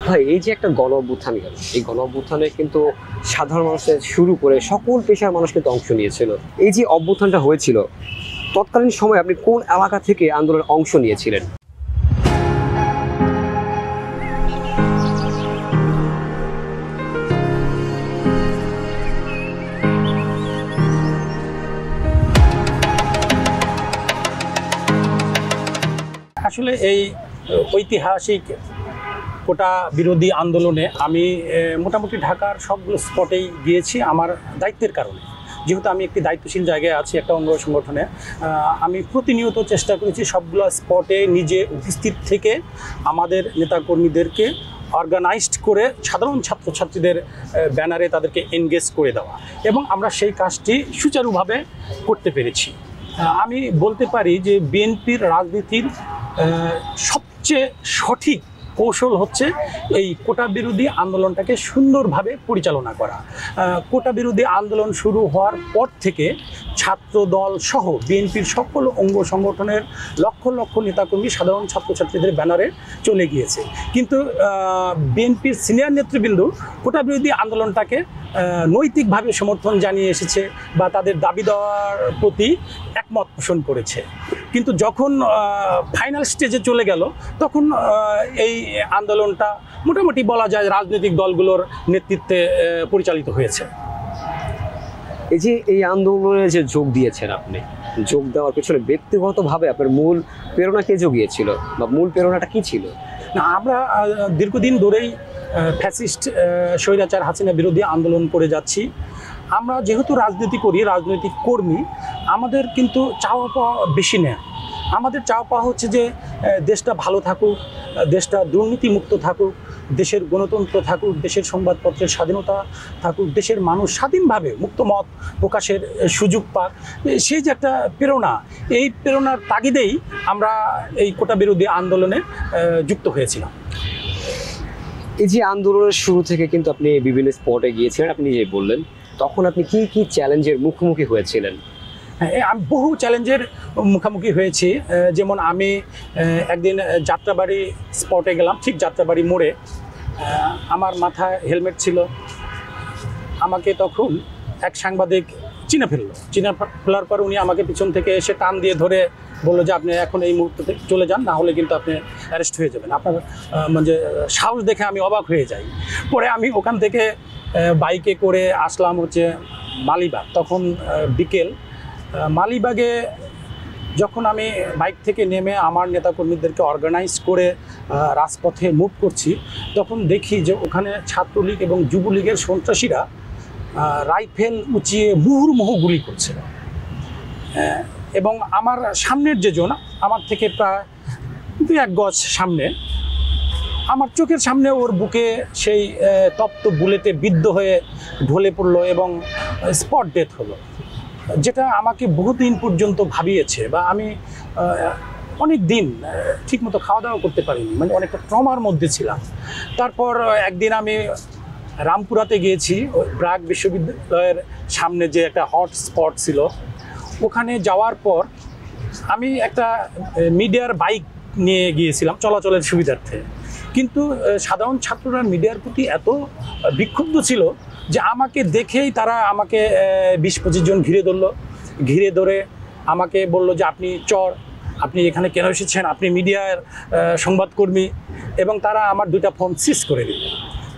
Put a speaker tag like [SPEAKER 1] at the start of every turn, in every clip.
[SPEAKER 1] ভাই এই যে একটা গণ অভ্যুত্থান গেল, এই গণ অভ্যুত্থানে কিন্তু সাধারণ মানুষের শুরু করে সকল পেশার মানুষ কিন্তু অংশ নিয়েছিল। এই যে অভ্যুত্থানটা হয়েছিল, তৎকালীন সময়ে আপনি কোন এলাকা থেকে আন্দোলনে অংশ নিয়েছিলেন?
[SPEAKER 2] আসলে এই ঐতিহাসিক কোটা বিরোধী আন্দোলনে আমি মোটামুটি ঢাকার সবগুলো স্পটেই গিয়েছি আমার দায়িত্বের কারণে। যেহেতু আমি একটি দায়িত্বশীল জায়গায় আছি একটা অঙ্গ সংগঠনে, আমি প্রতিনিয়ত চেষ্টা করেছি সবগুলো স্পটে নিজে উপস্থিত থেকে আমাদের নেতাকর্মীদেরকে অর্গানাইজড করে সাধারণ ছাত্রছাত্রীদের ব্যানারে তাদেরকে এনগেজ করে দেওয়া, এবং আমরা সেই কাজটি সুচারুভাবে করতে পেরেছি। আমি বলতে পারি যে বিএনপির রাজনীতির সবচেয়ে সঠিক কৌশল হচ্ছে এই কোটা বিরোধী আন্দোলনটাকে সুন্দরভাবে পরিচালনা করা। কোটা বিরোধী আন্দোলন শুরু হওয়ার পর থেকে ছাত্রদল সহ বিএনপির সকল অঙ্গ সংগঠনের লক্ষ লক্ষ নেতাকর্মী সাধারণ ছাত্রছাত্রীদের ব্যানারে চলে গিয়েছে, কিন্তু বিএনপির সিনিয়র নেতৃবৃন্দ কোটা বিরোধী আন্দোলনটাকে নৈতিকভাবে সমর্থন জানিয়ে এসেছে বা তাদের দাবি দেওয়ার প্রতি একমত পোষণ করেছে। কিন্তু যখন ফাইনাল স্টেজে চলে গেল তখন এই আন্দোলনটা মোটামুটি বলা যায় রাজনৈতিক দলগুলোর নেতৃত্বে পরিচালিত হয়েছে।
[SPEAKER 1] এই যে এই আন্দোলনে যে যোগ দিয়েছেন আপনি, যোগ দেওয়ার পেছনে ব্যক্তিগতভাবে আপনার মূল প্রেরণা কে জুগিয়েছিল বা মূল প্রেরণাটা কি ছিল?
[SPEAKER 2] না, আমরা দীর্ঘদিন ধরেই ফ্যাসিস্ট স্বৈরাচার হাসিনা বিরোধী আন্দোলন করে যাচ্ছি। আমরা যেহেতু রাজনীতি করি, রাজনৈতিক কর্মী, আমাদের কিন্তু চাওয়া পাওয়া বেশি নেই। আমাদের চাওয়া পাওয়া হচ্ছে যে দেশটা ভালো থাকুক, দেশটা দুর্নীতিমুক্ত থাকুক, দেশের গণতন্ত্র থাকুক, দেশের সংবাদপত্রের স্বাধীনতা থাকুক, দেশের মানুষ স্বাধীনভাবে মুক্ত মত প্রকাশের সুযোগ পাক। সেই যে একটা প্রেরণা, এই প্রেরণার তাগিদেই আমরা এই কোটা বিরোধী আন্দোলনে যুক্ত হয়েছিলাম।
[SPEAKER 1] এই যে আন্দোলনের শুরু থেকে কিন্তু আপনি বিভিন্ন স্পটে গিয়েছিলেন, আপনি যে বললেন, তখন আপনি কি কি চ্যালেঞ্জের মুখোমুখি হয়েছিলেন?
[SPEAKER 2] আমি বহু চ্যালেঞ্জের মুখোমুখি হয়েছি। যেমন আমি একদিন যাত্রাবাড়ি স্পটে গেলাম, ঠিক যাত্রাবাড়ি মোড়ে। আমার মাথায় হেলমেট ছিল, আমাকে তখন এক সাংবাদিক চিনে ফেলার পর উনি আমাকে পিছন থেকে এসে টান দিয়ে ধরে বললো যে আপনি এখন এই মুহূর্তে চলে যান, না হলে কিন্তু আপনি অ্যারেস্ট হয়ে যাবেন। আপনার মানে সাহস দেখে আমি অবাক হয়ে যাই। পরে আমি ওখান থেকে বাইকে করে আসলাম হচ্ছে মালিবাগ। তখন বিকেল। মালিবাগে যখন আমি বাইক থেকে নেমে আমার নেতাকর্মীদেরকে অর্গানাইজ করে রাজপথে মুভ করছি, তখন দেখি যে ওখানে ছাত্রলীগ এবং যুবলীগের সন্ত্রাসীরা রাইফেল উঁচিয়ে মুহুর্মুহু গুলি করছে। এবং আমার সামনের যে জন, আমার থেকে প্রায় 2-1 গজ সামনে, আমার চোখের সামনে ওর বুকে সেই তপ্ত বুলেটে বিদ্ধ হয়ে ঢলে পড়লো এবং স্পট ডেথ হলো, যেটা আমাকে বহুদিন পর্যন্ত ভাবিয়েছে। বা আমি অনেক দিন ঠিকমতো খাওয়া দাওয়া করতে পারিনি, মানে অনেকটা ট্রমার মধ্যে ছিলাম। তারপর একদিন আমি রামপুরাতে গিয়েছি, ব্র্যাক বিশ্ববিদ্যালয়ের সামনে যে একটা হট স্পট ছিল, ওখানে যাওয়ার পর আমি একটা মিডিয়ার বাইক নিয়ে গিয়েছিলাম চলাচলের সুবিধার্থে। কিন্তু সাধারণ ছাত্ররা মিডিয়ার প্রতি এত বিক্ষুব্ধ ছিল যে আমাকে দেখেই তারা আমাকে 20-25 জন ঘিরে ধরে আমাকে বলল যে আপনি চোর, আপনি এখানে কেন এসেছেন, আপনি মিডিয়ার সংবাদকর্মী, এবং তারা আমার 2টা ফোন সিজ করে দিল।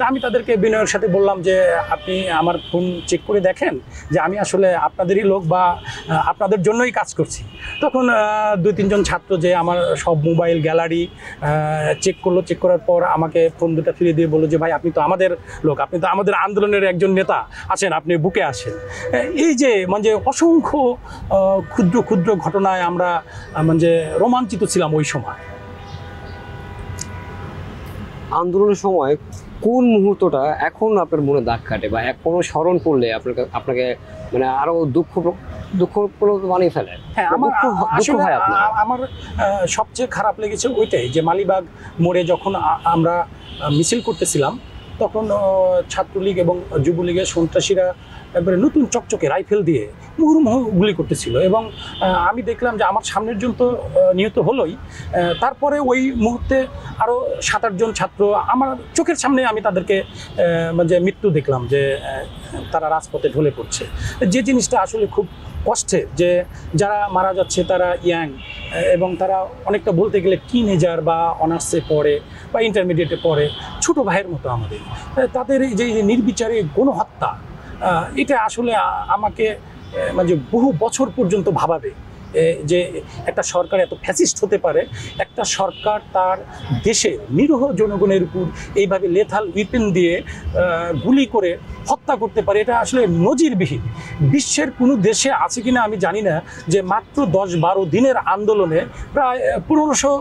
[SPEAKER 2] তা আমি তাদেরকে বিনয়ের সাথে বললাম যে আপনি আমার ফোন চেক করে দেখেন যে আমি আসলে আপনাদেরই লোক বা আপনাদের জন্যই কাজ করছি। তখন 2-3 জন ছাত্র যে আমার সব মোবাইল গ্যালারি চেক করলো, চেক করার পর আমাকে ফোন 2টা ফিরিয়ে দিয়ে বললো যে ভাই আপনি তো আমাদের লোক, আপনি তো আমাদের আন্দোলনের একজন নেতা আছেন, আপনি বুকে আসেন। এই যে মানে অসংখ্য ক্ষুদ্র ক্ষুদ্র ঘটনায় আমরা মানে রোমাঞ্চিত ছিলাম ওই সময়।
[SPEAKER 1] আন্দোলনের সময় কোন মুহূর্তটা এখন আপনার মনে দাগ কাটে বা এখনো স্মরণ করলে আপনাকে মানে আরো দুঃখ বানিয়ে ফেলে?
[SPEAKER 2] হ্যাঁ, আমার সবচেয়ে খারাপ লেগেছে ওইটাই যে মালিবাগ মোড়ে যখন আমরা মিছিল করতেছিলাম, তখন ছাত্রলীগ এবং যুবলীগের সন্ত্রাসীরা একবারে নতুন চকচকে রাইফেল দিয়ে মুহুর্মুহু গুলি করতেছিল এবং আমি দেখলাম যে আমার সামনের জন তো নিহত হলোই, তারপরে ওই মুহূর্তে আরও 7-8 জন ছাত্র আমার চোখের সামনে আমি তাদেরকে মানে মৃত্যু দেখলাম, যে তারা রাজপথে ঢলে পড়ছে। যে জিনিসটা আসলে খুব কষ্টের, যে যারা মারা যাচ্ছে তারা ইয়াং এবং তারা অনেকটা বলতে গেলে টিনেজার বা অনার্সে পড়ে বা ইন্টারমিডিয়েটে পড়ে, ছোটো ভাইয়ের মতো আমাদের। তাদের এই যে নির্বিচারে গণহত্যা, এটা আসলে আমাকে মানে বহু বছর পর্যন্ত ভাবাবে যে একটা সরকার এত ফ্যাসিস্ট হতে পারে, একটা সরকার তার দেশের নিরীহ জনগণের উপর এইভাবে লেথাল উইপেন দিয়ে গুলি করে হত্যা করতে পারে। এটা আসলে নজিরবিহীন। বিশ্বের কোনো দেশে আছে কিনা আমি জানি না যে মাত্র 10-12 দিনের আন্দোলনে প্রায় 1500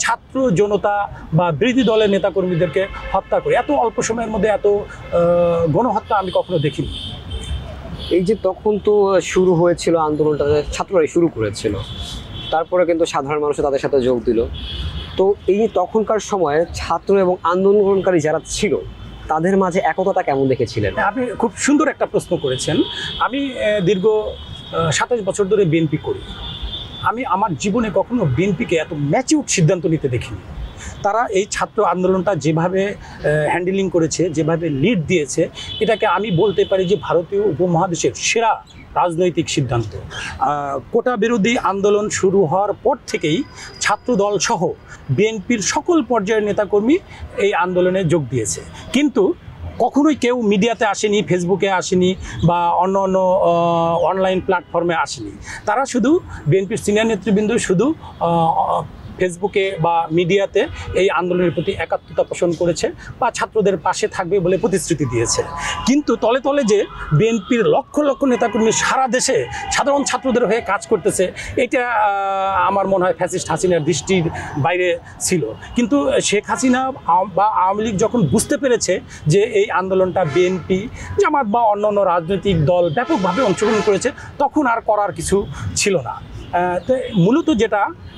[SPEAKER 2] ছাত্র জনতা বা বিরোধী দলের নেতাকর্মীদেরকে হত্যা করে। এত অল্প সময়ের মধ্যে এত গণহত্যা আমি কখনো দেখিনি।
[SPEAKER 1] এই যে তখন তো শুরু হয়েছিল আন্দোলনটা, ছাত্ররাই শুরু করেছিল, তারপরে কিন্তু সাধারণ মানুষ তাদের সাথে যোগ দিল। তো এই তখনকার সময়ে ছাত্র এবং আন্দোলনকারী যারা ছিল তাদের মাঝে একতাটা কেমন দেখেছিলেন?
[SPEAKER 2] আপনি খুব সুন্দর একটা প্রশ্ন করেছেন। আমি দীর্ঘ 27 বছর ধরে বিএনপি করি। আমি আমার জীবনে কখনো বিএনপিকে এত ম্যাচিউর সিদ্ধান্ত নিতে দেখিনি। তারা এই ছাত্র আন্দোলনটা যেভাবে হ্যান্ডেলিং করেছে, যেভাবে লিড দিয়েছে, এটাকে আমি বলতে পারি যে ভারতীয় উপমহাদেশের সেরা রাজনৈতিক সিদ্ধান্ত। কোটা বিরোধী আন্দোলন শুরু হওয়ার পর থেকেই ছাত্রদল সহ বিএনপির সকল পর্যায়ের নেতাকর্মী এই আন্দোলনে যোগ দিয়েছে, কিন্তু কখনোই কেউ মিডিয়াতে আসেনি, ফেসবুকে আসেনি বা অন্য অন্য অনলাইন প্ল্যাটফর্মে আসেনি। তারা শুধু বিএনপির সিনিয়র নেতৃবৃন্দ শুধু ফেসবুকে বা মিডিয়াতে এই আন্দোলনের প্রতি একাত্মতা পোষণ করেছে বা ছাত্রদের পাশে থাকবে বলে প্রতিশ্রুতি দিয়েছে। কিন্তু তলে তলে যে বিএনপির লক্ষ লক্ষ নেতাকর্মী সারা দেশে সাধারণ ছাত্রদের হয়ে কাজ করতেছে, এটা আমার মনে হয় ফ্যাসিস্ট হাসিনার দৃষ্টির বাইরে ছিল। কিন্তু শেখ হাসিনা বা আওয়ামী লীগ যখন বুঝতে পেরেছে যে এই আন্দোলনটা বিএনপি, জামাত বা অন্যান্য রাজনৈতিক দল ব্যাপকভাবে অংশগ্রহণ করেছে, তখন আর করার কিছু ছিল না। তো মূলত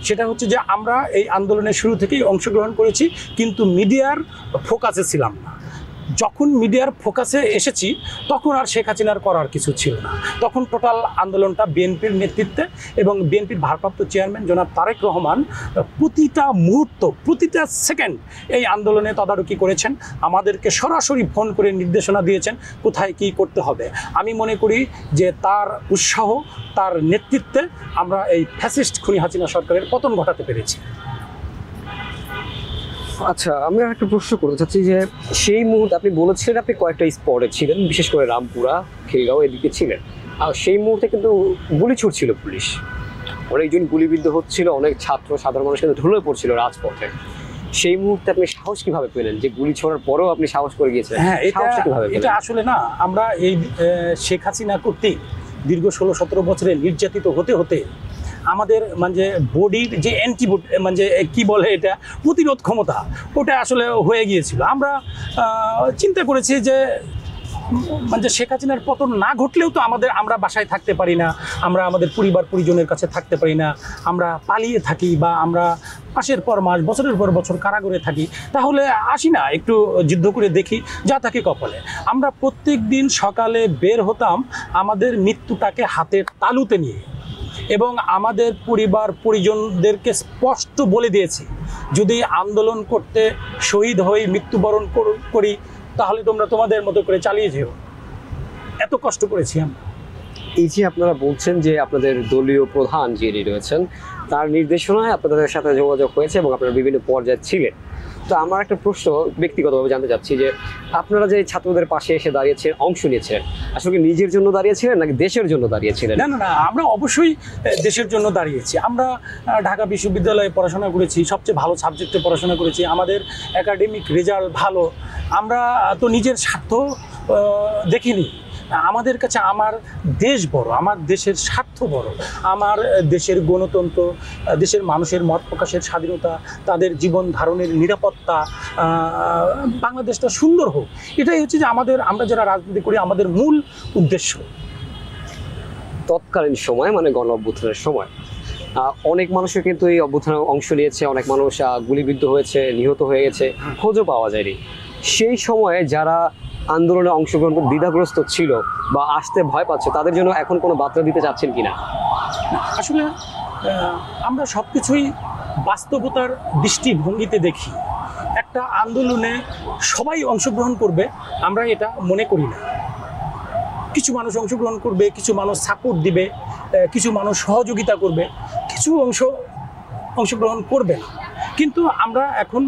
[SPEAKER 2] সেটা হচ্ছে যে আমরা এই আন্দোলনের শুরু থেকেই অংশগ্রহণ করেছি, কিন্তু মিডিয়ার ফোকাসে ছিলাম না। যখন মিডিয়ার ফোকাসে এসেছি তখন আর শেখ হাসিনার করার কিছু ছিল না। তখন টোটাল আন্দোলনটা বিএনপির নেতৃত্বে এবং বিএনপির ভারপ্রাপ্ত চেয়ারম্যান জনাব তারেক রহমান প্রতিটা মুহূর্ত, প্রতিটা সেকেন্ড এই আন্দোলনে তদারকি করেছেন, আমাদেরকে সরাসরি ফোন করে নির্দেশনা দিয়েছেন কোথায় কী করতে হবে। আমি মনে করি যে তার উৎসাহ, তার নেতৃত্বে আমরা এই ফ্যাসিস্ট খুনি হাসিনা সরকারের পতন ঘটাতে পেরেছি।
[SPEAKER 1] আচ্ছা, আমি আর একটা প্রশ্ন করতে চাচ্ছি যে সেই মুহূর্তে আপনি বলেছিলেন আপনি কয়েকটা স্পটে ছিলেন, বিশেষ করে রামপুরা, খিলগাঁও এদিকে ছিলেন, আর সেই মুহূর্তে কিন্তু গুলি ছুটছিল পুলিশ, অনেকজন গুলিবিদ্ধ হচ্ছিল, অনেক ছাত্র সাধারণ মানুষ কিন্তু ঢলে পড়ছিল রাজপথে। সেই মুহূর্তে আপনি সাহস কিভাবে পেলেন যে গুলি ছোড়ার পরেও আপনি সাহস করে গিয়েছেন?
[SPEAKER 2] হ্যাঁ, এটা আসলে না, আমরা এই শেখ হাসিনা কর্তৃক দীর্ঘ 16-17 বছরে নির্যাতিত হতে হতে আমাদের মানে বডির যে অ্যান্টিবডি মানে কি বলে এটা প্রতিরোধ ক্ষমতা, ওটা আসলে হয়ে গিয়েছিল। আমরা চিন্তা করেছি যে মানে শেখ হাসিনার পতন না ঘটলেও তো আমরা বাসায় থাকতে পারি না, আমরা আমাদের পরিবার পরিজনের কাছে থাকতে পারি না, আমরা পালিয়ে থাকি বা আমরা মাসের পর মাস, বছরের পর বছর কারাগারে থাকি, তাহলে আসি না একটু যুদ্ধ করে দেখি যা থাকে কপালে। আমরা প্রত্যেক দিন সকালে বের হতাম আমাদের মৃত্যুটাকে হাতের তালুতে নিয়ে, এবং আমাদের পরিবার পরিজনদেরকে স্পষ্ট বলে দিয়েছি যদি আন্দোলন করতে শহীদ হয়ে মৃত্যুবরণ করি তাহলে তোমরা তোমাদের মতো করে চালিয়ে যেও। এত কষ্ট করেছি আমরা।
[SPEAKER 1] এই যে আপনারা বলছেন যে আপনাদের দলীয় প্রধান যিনি রয়েছেন তার নির্দেশনায় আপনাদের সাথে যোগাযোগ হয়েছে এবং আপনারা বিভিন্ন পর্যায়ে ছিলেন, তো আমার একটা প্রশ্ন ব্যক্তিগতভাবে জানতে চাচ্ছি যে আপনারা যে ছাত্রদের পাশে এসে দাঁড়িয়েছেন, অংশ নিয়েছিলেন, আসলে নিজের জন্য দাঁড়িয়েছিলেন নাকি দেশের জন্য দাঁড়িয়েছিলেন?
[SPEAKER 2] না না না, আমরা অবশ্যই দেশের জন্য দাঁড়িয়েছি। আমরা ঢাকা বিশ্ববিদ্যালয়ে পড়াশোনা করেছি, সবচেয়ে ভালো সাবজেক্টে পড়াশোনা করেছি, আমাদের একাডেমিক রেজাল্ট ভালো। আমরা তো নিজের স্বার্থ দেখিনি, আমাদের কাছে আমার দেশ বড়, আমার দেশের স্বার্থ বড়, আমার দেশের গণতন্ত্র, দেশের মানুষের মত প্রকাশের স্বাধীনতা, তাদের জীবন ধারণের নিরাপত্তা, বাংলাদেশটা সুন্দর হোক, এটাই হচ্ছে যে আমরা যারা রাজনীতি করি আমাদের মূল উদ্দেশ্য।
[SPEAKER 1] তৎকালীন সময় মানে গণ অভ্যুত্থানের সময় অনেক মানুষের কিন্তু এই অভ্যুত্থানে অংশ নিয়েছে, অনেক মানুষ গুলিবিদ্ধ হয়েছে, নিহত হয়ে গেছে, খোঁজও পাওয়া যায়নি। সেই সময়ে যারা আন্দোলনে অংশগ্রহণ করতে দ্বিধাগ্রস্ত ছিল বা আসতে ভয় পাচ্ছে, তাদের জন্য এখন কোনো বার্তা দিতে চাচ্ছেন কিনা?
[SPEAKER 2] আসলে আমরা সব কিছুই বাস্তবতার দৃষ্টিভঙ্গিতে দেখি। একটা আন্দোলনে সবাই অংশগ্রহণ করবে আমরা এটা মনে করি না। কিছু মানুষ অংশগ্রহণ করবে, কিছু মানুষ সাপোর্ট দিবে, কিছু মানুষ সহযোগিতা করবে, কিছু অংশগ্রহণ করবে না। কিন্তু আমরা এখন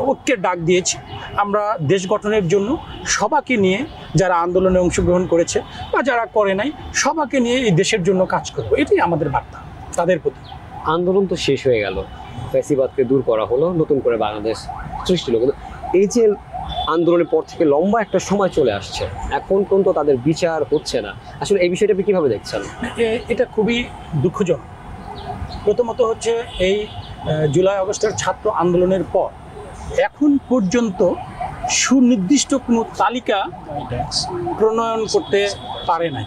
[SPEAKER 2] ঐক্যের ডাক দিয়েছি। আমরা দেশ গঠনের জন্য সবাইকে নিয়ে, যারা আন্দোলনে অংশগ্রহণ করেছে বা যারা করে নাই, সবাইকে নিয়ে এই দেশের জন্য কাজ করব, এটাই আমাদের বার্তা তাদের প্রতি।
[SPEAKER 1] আন্দোলন তো শেষ হয়ে গেল, ফ্যাসিবাদকে দূর করা হলো, নতুন করে বাংলাদেশ সৃষ্টি হলো, কিন্তু এই যে আন্দোলনের পর থেকে লম্বা একটা সময় চলে আসছে, এখন পর্যন্ত তাদের বিচার হচ্ছে না, আসলে এই বিষয়টা আপনি কিভাবে দেখছেন?
[SPEAKER 2] এটা খুবই দুঃখজনক। প্রথমত হচ্ছে এই জুলাই আগস্টের ছাত্র আন্দোলনের পর এখন পর্যন্ত সুনির্দিষ্ট কোনো তালিকা প্রণয়ন করতে পারে নাই।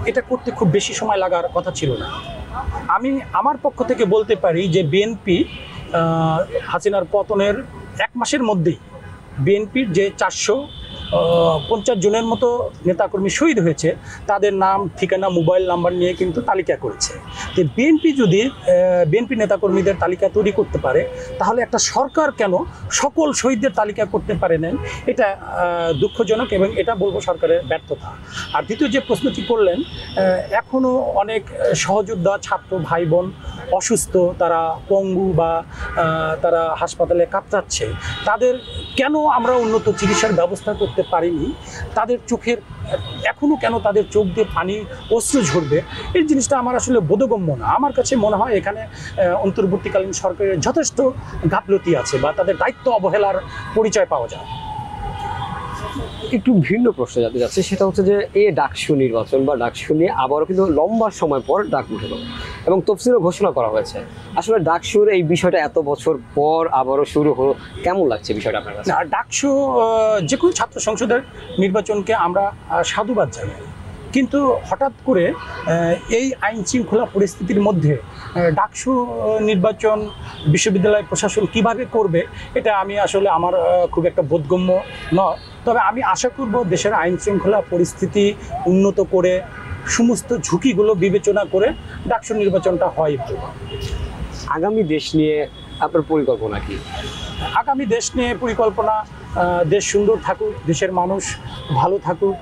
[SPEAKER 2] এটা করতে খুব বেশি সময় লাগার কথা ছিল না। আমি আমার পক্ষ থেকে বলতে পারি যে বিএনপি হাসিনার পতনের 1 মাসের মধ্যেই বিএনপির যে 450 জনের মতো নেতাকর্মী শহীদ হয়েছে, তাদের নাম, ঠিকানা, মোবাইল নাম্বার নিয়ে কিন্তু তালিকা করেছে। তো বিএনপি নেতাকর্মীদের তালিকা তৈরি করতে পারে, তাহলে একটা সরকার কেন সকল শহীদদের তালিকা করতে পারে না? এটা দুঃখজনক এবং এটা বলবো সরকারের ব্যর্থতা। আর দ্বিতীয় যে প্রশ্নটি করলেন, এখনও অনেক সহযোদ্ধা ছাত্র ভাই বোন অসুস্থ, তারা পঙ্গু বা তারা হাসপাতালে কাতরাচ্ছে, তাদের কেন আমরা উন্নত চিকিৎসার ব্যবস্থা করতে পারিনি? তাদের চোখের এখনও কেন তাদের চোখ দিয়ে পানি, অশ্রু ঝরবে? এই জিনিসটা আমার আসলে বোধগম্য না। আমার কাছে মনে হয় এখানে অন্তর্বর্তীকালীন সরকারের যথেষ্ট গাফলতি আছে বা তাদের দায়িত্ব অবহেলার পরিচয় পাওয়া যায়।
[SPEAKER 1] একটু ভিন্ন প্রশ্ন জানতে যাচ্ছে, সেটা হচ্ছে যে এই ডাকসু নির্বাচন বা ডাকসু নিয়ে আবারও কিন্তু লম্বা সময় পর ডাক উঠে গেল এবং তফসিলও ঘোষণা করা হয়েছে। আসলে ডাকসুর এই বিষয়টা এত বছর পর আবারও শুরু হলো, কেমন লাগছে বিষয়টা আপনার কাছে?
[SPEAKER 2] ডাকসু যে কোনো ছাত্র সংসদের নির্বাচনকে আমরা সাধুবাদ জানাই, কিন্তু হঠাৎ করে এই আইন শৃঙ্খলা পরিস্থিতির মধ্যে ডাকসু নির্বাচন বিশ্ববিদ্যালয় প্রশাসন কিভাবে করবে, এটা আমি আসলে আমার খুব একটা বোধগম্য নয়। তবে আমি আশা করব দেশের আইন শৃঙ্খলা পরিস্থিতি উন্নত করে সমস্ত ঝুঁকিগুলো বিবেচনা করে ডাকসু নির্বাচনটা হয়।
[SPEAKER 1] আগামী দেশ নিয়ে আপনার পরিকল্পনা কি?
[SPEAKER 2] আগামী দেশ নিয়ে পরিকল্পনা, দেশ সুন্দর থাকুক, দেশের মানুষ ভালো থাকুক,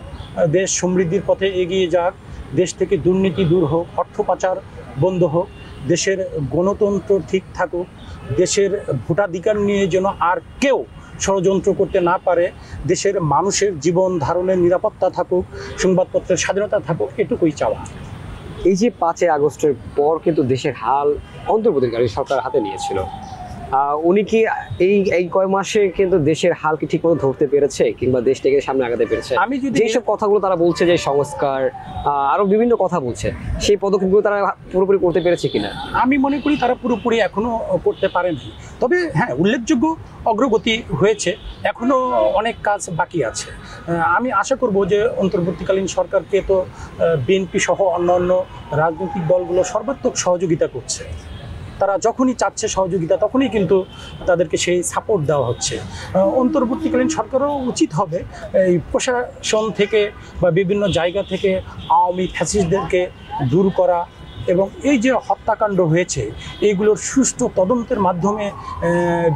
[SPEAKER 2] দেশ সমৃদ্ধির পথে এগিয়ে যাক, দেশ থেকে দুর্নীতি দূর হোক, অর্থ পাচার বন্ধ হোক, দেশের গণতন্ত্র ঠিক থাকুক, দেশের ভোটাধিকার নিয়ে যেন আর কেউ ষড়যন্ত্র করতে না পারে, দেশের মানুষের জীবন ধারণের নিরাপত্তা থাকুক, সংবাদপত্রের স্বাধীনতা থাকুক, এটুকুই চাওয়া।
[SPEAKER 1] এই যে 5 আগস্টের পর কিন্তু দেশের হাল অন্তর্বর্তীকালীন সরকার হাতে নিয়েছিল, উনি কি এই কয় মাসে কিন্তু দেশের হাল কি ঠিকমতো ধরতে পেরেছে কিংবা দেশটাকে সামনে আগাতে পেরেছে?
[SPEAKER 2] আমি যদি
[SPEAKER 1] যেসব কথাগুলো তারা বলছে যে সংস্কার, আরো বিভিন্ন কথা বলছে, সেই পদক্ষেপগুলো তারা পুরোপুরি করতে পেরেছে কিনা?
[SPEAKER 2] আমি মনে করি তারা পুরোপুরি এখনো করতে পারেনি। তবে হ্যাঁ, উল্লেখযোগ্য অগ্রগতি হয়েছে, এখনো অনেক কাজ বাকি আছে। আমি আশা করব যে অন্তর্বর্তীকালীন সরকারকে তো বিএনপি সহ অন্যান্য রাজনৈতিক দলগুলো সর্বাত্মক সহযোগিতা করছে। তারা যখনই চাচ্ছে সহযোগিতা, তখনই কিন্তু তাদেরকে সেই সাপোর্ট দেওয়া হচ্ছে। অন্তর্বর্তীকালীন সরকারও উচিত হবে এই প্রশাসন থেকে বা বিভিন্ন জায়গা থেকে আওয়ামী ফ্যাসিস্টদেরকে দূর করা এবং এই যে হত্যাকাণ্ড হয়েছে এইগুলোর সুষ্ঠু তদন্তের মাধ্যমে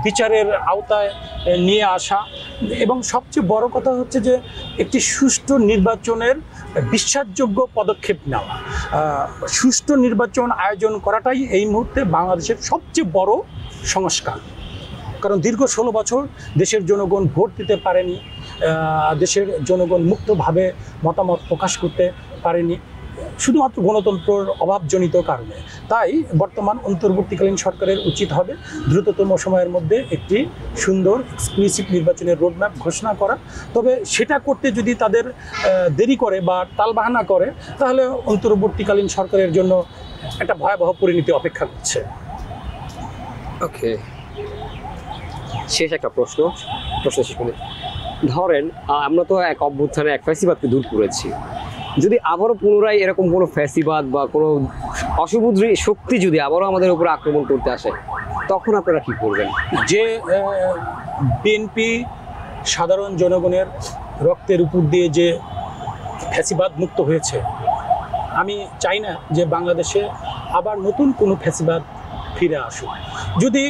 [SPEAKER 2] বিচারের আওতায় নিয়ে আসা এবং সবচেয়ে বড় কথা হচ্ছে যে একটি সুষ্ঠু নির্বাচনের বিশ্বাসযোগ্য পদক্ষেপ নেওয়া। সুষ্ঠু নির্বাচন আয়োজন করাটাই এই মুহূর্তে বাংলাদেশের সবচেয়ে বড় সংস্কার। কারণ দীর্ঘ 16 বছর দেশের জনগণ ভোট দিতে পারেনি, দেশের জনগণ মুক্তভাবে মতামত প্রকাশ করতে পারেনি, শুধুমাত্র গণতন্ত্রের অভাবজনিত কারণে। তাই বর্তমান অন্তর্বর্তীকালীন সরকারের উচিত হবে দ্রুততম সময়ের মধ্যে একটি সুন্দর এক্সক্লুসিভ নির্বাচনের রোডম্যাপ ঘোষণা করা। তবে সেটা করতে যদি তাদের দেরি করে বা টালবাহানা করে, তাহলে অন্তর্বর্তীকালীন সরকারের জন্য একটা ভয়াবহ পরিণতি অপেক্ষা করছে।
[SPEAKER 1] ওকে, শেষ একটা প্রশ্ন শেষ করি। ধরেন আমরা তো এক অভ্যুত্থানে এক ফ্যাসিবাদকে দূর করেছি, যদি আবারও পুনরায় এরকম কোনো ফ্যাসিবাদ বা কোনো অশুভ শক্তি যদি আবারও আমাদের উপরে আক্রমণ করতে আসে, তখন আপনারা কি করবেন?
[SPEAKER 2] যে বিএনপি সাধারণ জনগণের রক্তের উপর দিয়ে যে ফ্যাসিবাদ মুক্ত হয়েছে, আমি চাই না যে বাংলাদেশে আবার নতুন কোনো ফ্যাসিবাদ ফিরে আসুক। যদি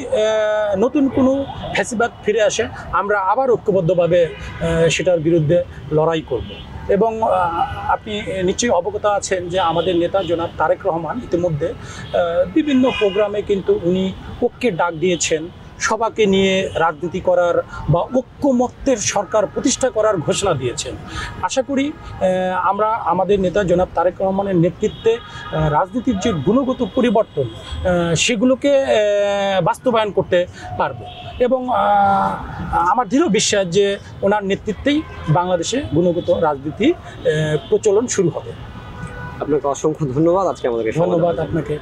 [SPEAKER 2] নতুন কোনো ফ্যাসিবাদ ফিরে আসে, আমরা আবার ঐক্যবদ্ধভাবে সেটার বিরুদ্ধে লড়াই করব। এবং আপনি নিশ্চয়ই অবগত আছেন যে আমাদের নেতা জনাব তারেক রহমান ইতিমধ্যে বিভিন্ন প্রোগ্রামে কিন্তু উনি ঐক্যের ডাক দিয়েছেন, সবাইকে নিয়ে রাজনীতি করার বা ঐক্যমত্যের সরকার প্রতিষ্ঠা করার ঘোষণা দিয়েছেন। আশা করি আমরা আমাদের নেতা জনাব তারেক রহমানের নেতৃত্বে রাজনীতির যে গুণগত পরিবর্তন সেগুলোকে বাস্তবায়ন করতে পারব। এবং আমার দৃঢ় বিশ্বাস যে ওনার নেতৃত্বেই বাংলাদেশে গুণগত রাজনীতি প্রচলন শুরু হবে।
[SPEAKER 1] আপনাকে অসংখ্য ধন্যবাদ আজকে আমাদেরকে সময় দেওয়ার
[SPEAKER 2] ধন্যবাদ
[SPEAKER 1] জন্য।
[SPEAKER 2] আপনাকে।